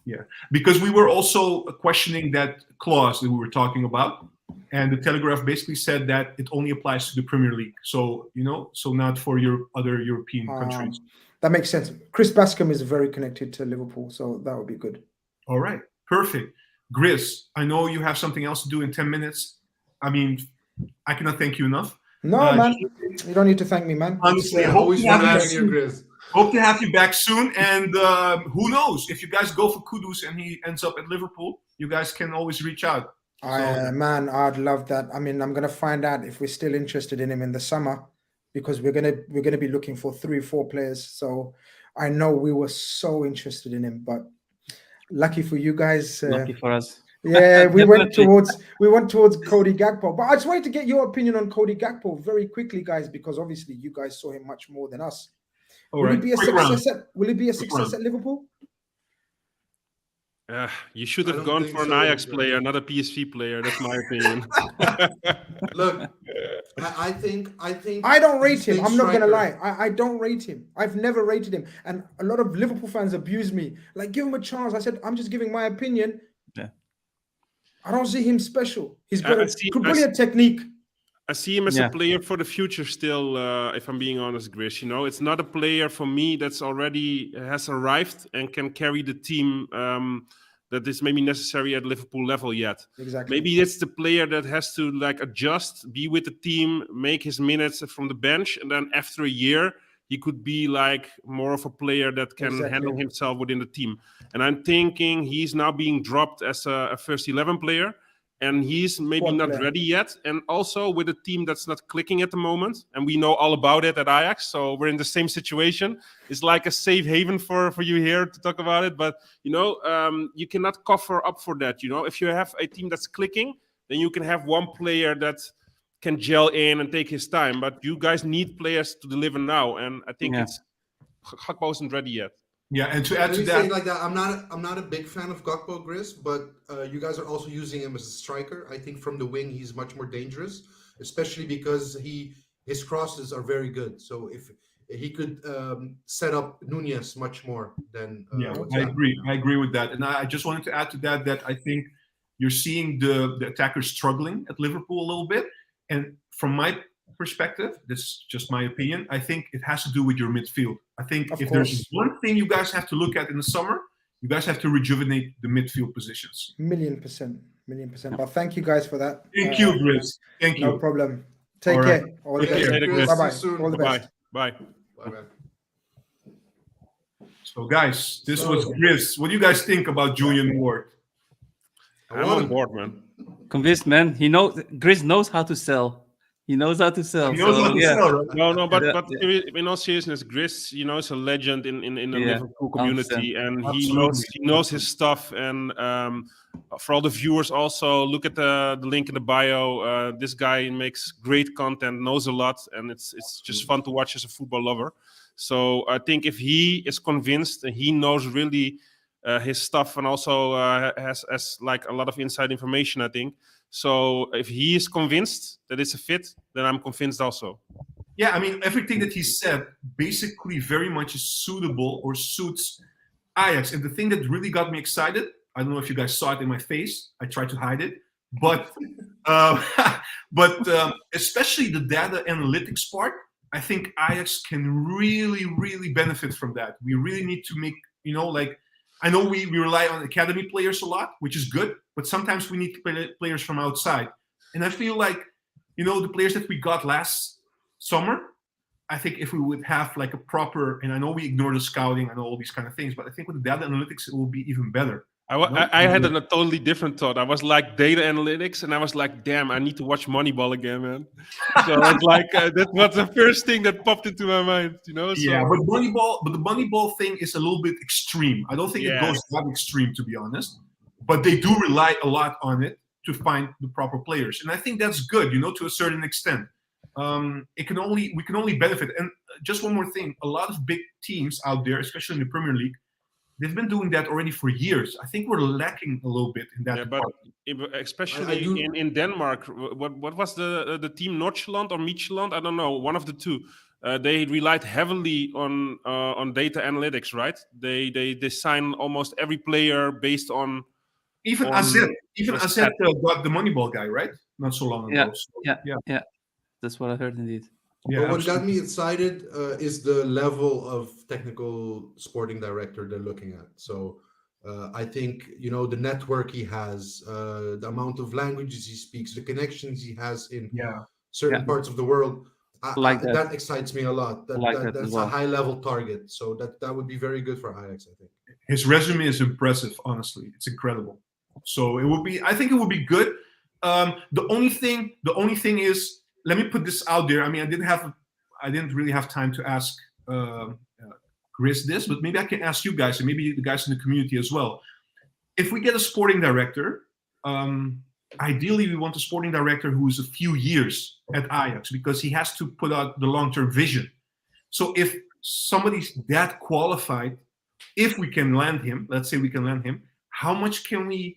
Yeah, because we were also questioning that clause that we were talking about, and the Telegraph basically said that it only applies to the Premier League. So so not for your other European countries. That makes sense. Chris Bascom is very connected to Liverpool, so that would be good. All right, perfect. Grizz, I know you have something else to do in 10 minutes. I mean, I cannot thank you enough. No, man, you don't need to thank me, man. Honestly, I always want to have you, Grizz. Hope to have you back soon. And who knows, if you guys go for Kudus and he ends up at Liverpool, you guys can always reach out. Man, I'd love that. I mean, I'm gonna find out if we're still interested in him in the summer, because we're gonna be looking for 3-4 players. So I know we were so interested in him, but lucky for you guys. Lucky for us. Yeah, we went towards Cody Gakpo. But I just wanted to get your opinion on Cody Gakpo very quickly, guys, because obviously you guys saw him much more than us. Will he be a success at Liverpool? You should have gone for an Ajax player, not a PSV player. That's my opinion. Look, I think I don't rate him. I'm not gonna lie. I don't rate him. I've never rated him, and a lot of Liverpool fans abuse me. Like, give him a chance. I said, I'm just giving my opinion. Yeah. I don't see him special. He's got brilliant technique. I see him as a player for the future still, if I'm being honest, Grizz. You know, it's not a player for me that's already has arrived and can carry the team that is maybe necessary at Liverpool level yet. Exactly. Maybe it's the player that has to like adjust, be with the team, make his minutes from the bench, and then after a year, he could be like more of a player that can handle himself within the team. And I'm thinking he's now being dropped as a first 11 player. And he's maybe not ready yet. And also with a team that's not clicking at the moment. And we know all about it at Ajax. So we're in the same situation. It's like a safe haven for you here to talk about it. But, you know, you cannot cover up for that. You know, if you have a team that's clicking, then you can have one player that can gel in and take his time. But you guys need players to deliver now. And I think Gakpo isn't ready yet. Yeah, and to add to that, like that, I'm not a big fan of Gakpo, Grizz, but you guys are also using him as a striker. I think from the wing he's much more dangerous, especially because his crosses are very good. So if he could set up Nunez much more than I agree with that. And I just wanted to add to that I think you're seeing the attackers struggling at Liverpool a little bit. And from my perspective, this is just my opinion, I think it has to do with your midfield. I think there's one thing you guys have to look at in the summer, you guys have to rejuvenate the midfield positions. Million percent. But thank you guys for that. Thank you, Grizz. Thank you. No problem. Take care. All the best. Bye-bye. All the best. Bye. So, guys, this was Grizz. What do you guys think about Julian Ward? I'm on board, man. Convinced, man. Grizz knows how to sell. He knows how to sell. Sell, right? No, but in all seriousness, Grizz, you know, is a legend in the Liverpool community, 100%. And he knows his stuff. And for all the viewers, also look at the link in the bio. This guy makes great content, knows a lot, and it's just fun to watch as a football lover. So I think if he is convinced and he knows really his stuff, and also has like a lot of inside information, I think. So if he is convinced that it's a fit, then I'm convinced also. Yeah, I mean, everything that he said basically very much is suitable or suits Ajax. And the thing that really got me excited, I don't know if you guys saw it in my face. I tried to hide it. But especially the data analytics part, I think Ajax can really, really benefit from that. We really need to make, you know, like, I know we rely on academy players a lot, which is good, but sometimes we need players from outside. And I feel like, you know, the players that we got last summer, I think if we would have like a proper, and I know we ignore the scouting and all these kind of things, but I think with the data analytics, it will be even better. I had a totally different thought. I was like data analytics, and I was like, damn, I need to watch Moneyball again, man. So it's like that was the first thing that popped into my mind, you know. So. Yeah, but the Moneyball thing is a little bit extreme. I don't think it goes that extreme, to be honest. But they do rely a lot on it to find the proper players, and I think that's good, you know, to a certain extent. We can only benefit. And just one more thing: a lot of big teams out there, especially in the Premier League, they've been doing that already for years. I think we're lacking a little bit in that. Yeah, but especially in Denmark, what was the team, Nordsjælland or Midtjylland? I don't know, one of the two. They relied heavily on data analytics, right? They sign almost every player based on. Even AZ got the Moneyball guy, right? Not so long ago. Yeah. That's what I heard indeed. Yeah, But what got absolutely. me excited is the level of technical sporting director they're looking at. So I think the network he has, the amount of languages he speaks, the connections he has in Yeah. certain Yeah, parts of the world. I like that. That excites me a lot. I like that as That's a well. high level target. So that would be very good for Ajax, I think. His resume is impressive. Honestly, it's incredible. So it would be. I think it would be good. The only thing is, let me put this out there. I mean, I didn't really have time to ask Grizz this, but maybe I can ask you guys, and maybe the guys in the community as well. If we get a sporting director, ideally we want a sporting director who is a few years at Ajax because he has to put out the long-term vision. So if somebody's that qualified, if we can land him, let's say we can land him, how much can we,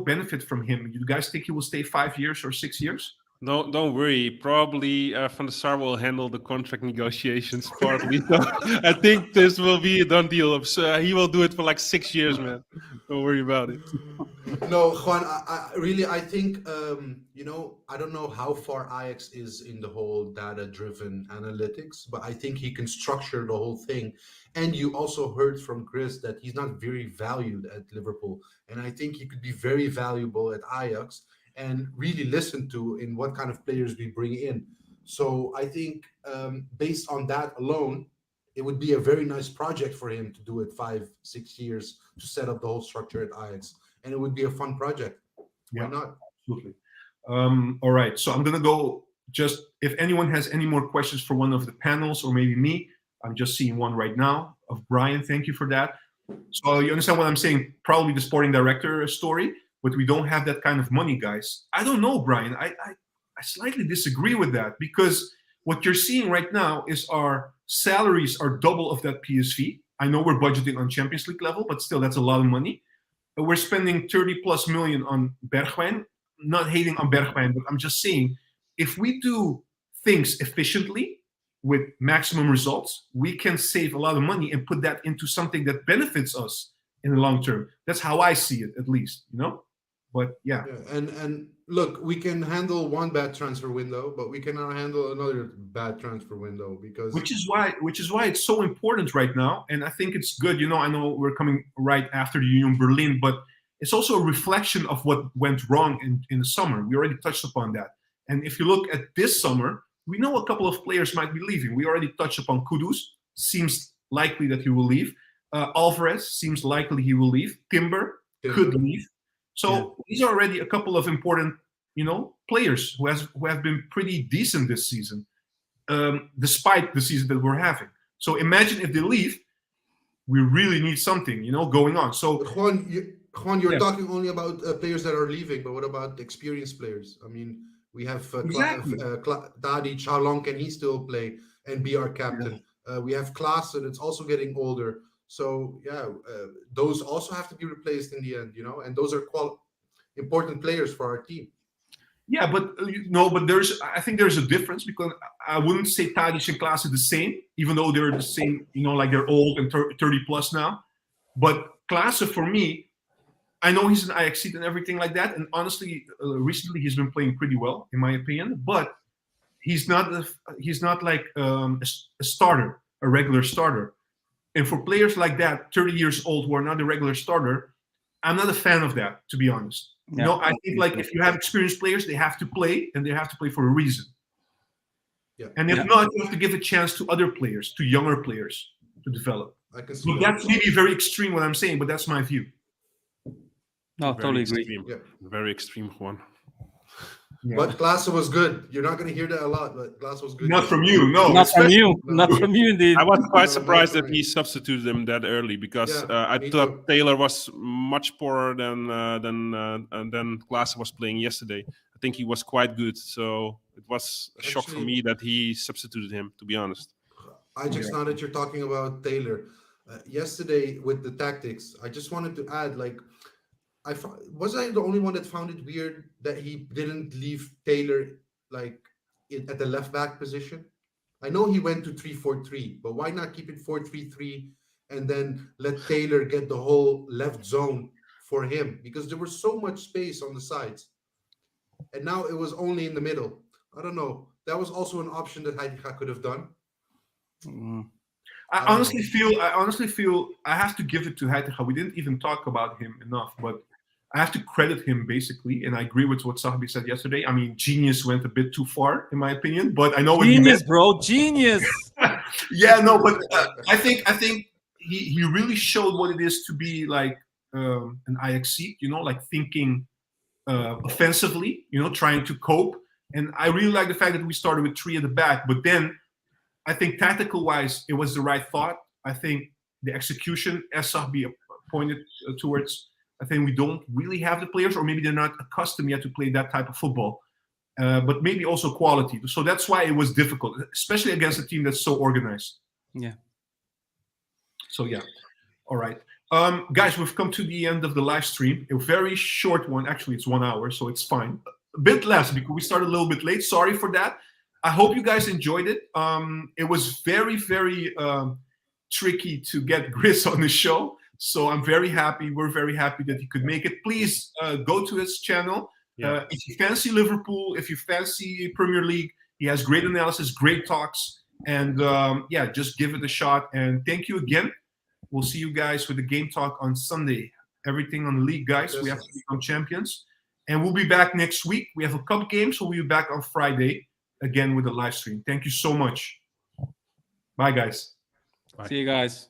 benefit from him? You guys think he will stay 5 years or 6 years? Don't worry. Probably Van der Sar will handle the contract negotiations partly. So I think this will be a done deal. So he will do it for like 6 years, man. Don't worry about it. No, Juan, I think, I don't know how far Ajax is in the whole data-driven analytics, but I think he can structure the whole thing. And you also heard from Chris that he's not very valued at Liverpool. And I think he could be very valuable at Ajax and really listened to in what kind of players we bring in. So I think based on that alone, it would be a very nice project for him to do it 5-6 years to set up the whole structure at Ajax. And it would be a fun project. Why Yeah. not? Absolutely. All right. So I'm going to go just, if anyone has any more questions for one of the panels or maybe me, I'm just seeing one right now of Brian. Thank you for that. So you understand what I'm saying? Probably the sporting director story, but we don't have that kind of money, guys. I don't know, Brian. I slightly disagree with that because what you're seeing right now is our salaries are double of that PSV. I know we're budgeting on Champions League level, but still, that's a lot of money. We're spending 30 plus million on Bergwijn. Not hating on Bergwijn, but I'm just saying, if we do things efficiently with maximum results, we can save a lot of money and put that into something that benefits us in the long term. That's how I see it, at least, But yeah. And look, we can handle one bad transfer window, but we cannot handle another bad transfer window because Which is why it's so important right now, and I think it's good. I know we're coming right after the Union Berlin, but it's also a reflection of what went wrong in the summer. We already touched upon that, and if you look at this summer, we know a couple of players might be leaving. We already touched upon Kudus. Seems likely that he will leave. Alvarez seems likely he will leave. Timber could leave. So these are already a couple of important, players who have been pretty decent this season. Despite the season that we're having. So imagine if they leave, we really need something, going on. So Juan, you're Yeah. talking only about players that are leaving, but what about experienced players? I mean, we have Exactly. Tadic. How long can he still play and be our captain? We have Klaassen, it's also getting older. So those also have to be replaced in the end, and those are important players for our team. Yeah, but I think there's a difference because I wouldn't say Tadic and Klaas are the same, even though they're the same, like they're old and 30 plus now. But Klaas, for me, I know he's an Ajax and everything like that. And honestly, recently he's been playing pretty well, in my opinion. But he's not like a starter, a regular starter. And for players like that, 30 years old, who are not a regular starter, I'm not a fan of that, to be honest. I think like if you have experienced players, they have to play, and they have to play for a reason. Yeah. And if not, you have to give a chance to other players, to younger players, to develop. I can see But that. that's maybe very extreme what I'm saying, but that's my view. No, Very totally agree. extreme. Yeah. Very extreme one. Yeah. But Klaassen was good. You're not going to hear that a lot, but Klaassen was good. Not from you, no. Not from you. No. Not from you, indeed. I was quite No, surprised not that for me. he substituted him that early because Yeah, I me thought too. Taylor was much poorer than Klaassen was playing yesterday. I think he was quite good, so it was a shock for Actually- me that he substituted him. To be honest, I just now that you're talking about Taylor, yesterday with the tactics, I just wanted to add, like, was I the only one that found it weird that he didn't leave Taylor like at the left back position? I know he went to 3-4-3, but why not keep it 4-3-3 and then let Taylor get the whole left zone for him? Because there was so much space on the sides, and now it was only in the middle. I don't know. that was also an option that Eyejax could have done. I honestly feel I have to give it to Eyejax. We didn't even talk about him enough, but I have to credit him basically, and I agree with what Sahbi said yesterday. I mean, genius went a bit too far, in my opinion, but I know what Genius, he meant. bro, genius. Yeah, no, but I think he really showed what it is to be like an Ajax, like thinking offensively, trying to cope. And I really like the fact that we started with 3 at the back, but then I think tactical-wise, it was the right thought. I think the execution, as Sahbi pointed towards, I think we don't really have the players, or maybe they're not accustomed yet to play that type of football. But maybe also quality. So that's why it was difficult, especially against a team that's so organized. Yeah. So yeah. All right. Guys, we've come to the end of the live stream. A very short one. Actually, it's 1 hour, so it's fine. A bit less because we started a little bit late. Sorry for that. I hope you guys enjoyed it. It was very, very tricky to get Grizz on the show. So I'm very happy. We're very happy that he could make it. Please go to his channel. Yeah. If you fancy Liverpool, if you fancy Premier League, he has great analysis, great talks. And yeah, just give it a shot. And thank you again. We'll see you guys with the game talk on Sunday. Everything on the league, guys. We have to become champions. And we'll be back next week. We have a cup game, so we'll be back on Friday again with a live stream. Thank you so much. Bye, guys. Bye. See you guys.